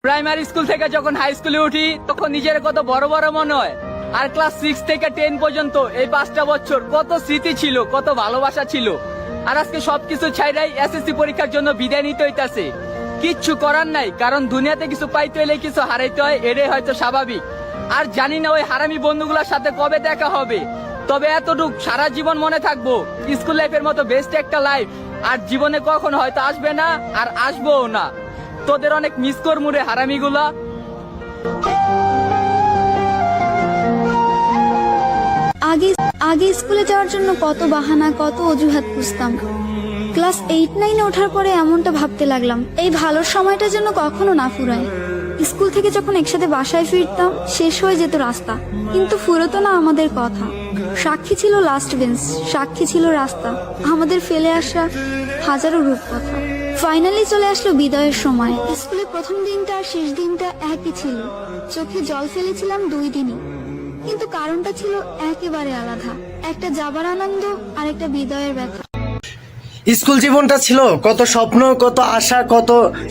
Primary school থেকে যখন high স্কুলে উঠি তখন নিজের কত বড় বড় মনে হয়। আর ক্লাস 6 থেকে 10 পর্যন্ত এই 5টা বছর কত স্মৃতি ছিল, কত ভালোবাসা ছিল। আর আজকে সবকিছু ছাইড়াই এসএসসি পরীক্ষার জন্য বিদায় নিতে হইতাছে। কিচ্ছু করার নাই, কারণ দুনিয়াতে কিছু পাইতে হলে কিছু হারাইতে হয়, এটাই হয়তো স্বাভাবিক। আর জানি না ওই হারামি বন্ধুগুলোর সাথে কবে দেখা হবে, তবে এতটুক সারা জীবন মনে থাকবো স্কুল লাইফের মতো বেস্ট একটা লাইফ আর জীবনে কখনো হয়তো আসবে না, আর আসবোও না। তোদের অনেক মিস করমু রে হারামিগুলা। আগে স্কুলে যাওয়ার জন্য কত বাহানা, কত অজুহাত খুঁজতাম। ক্লাস 8-9 ওঠার পরে এমনটা ভাবতে লাগলাম, এই ভালো সময়টা যেন কখনো না ফুরায়। স্কুল থেকে যখন একসাথে বাসায় ফিরতাম, শেষ হয়ে যেত রাস্তা, কিন্তু ফুরতো না আমাদের কথা। সাক্ষী ছিল লাস্ট বেঞ্চ, সাক্ষী ছিল রাস্তা, আমাদের ফেলে আসা হাজারো রূপকথা। ফাইনালি চলে আসলো বিদায়ের সময়। স্কুলের প্রথম দিনটা আর শেষ দিনটা একই ছিল। চোখে জল ফেলেছিলাম 2 দিনই, কিন্তু কারণটা ছিল একেবারে আলাদা। একটা যাবার আনন্দ আর একটা বিদায়ের ব্যথা। স্কুল জীবনটা ছিল কত স্বপ্ন, কত আশা, কত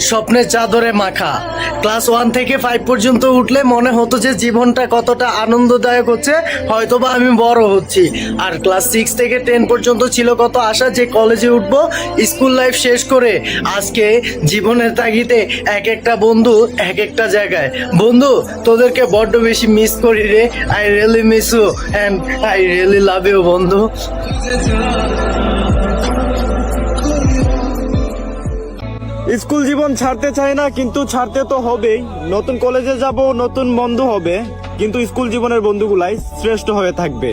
স্বপ্নের চাদরে মাখা। ক্লাস 1 থেকে 5 পর্যন্ত উঠলে মনে হতো যে জীবনটা কতটা আনন্দদায়ক হচ্ছে, হয়তোবা আমি বড় হচ্ছি। আর ক্লাস 6 থেকে 10 পর্যন্ত ছিল কত আশা যে কলেজে উঠবো। স্কুল লাইফ শেষ করে আজকে জীবনের তাগিদে এক একটা বন্ধু এক একটা জায়গায়। বন্ধু, তোদেরকে বড্ড বেশি মিস করি রে। I really miss you and I really love you বন্ধু। স্কুল জীবন ছাড়তে চাই না, কিন্তু ছাড়তে তো হবেই। নতুন কলেজে যাব, নতুন বন্ধু হবে, কিন্তু স্কুল জীবনের বন্ধুগুলাই শ্রেষ্ঠ হয়ে থাকবে।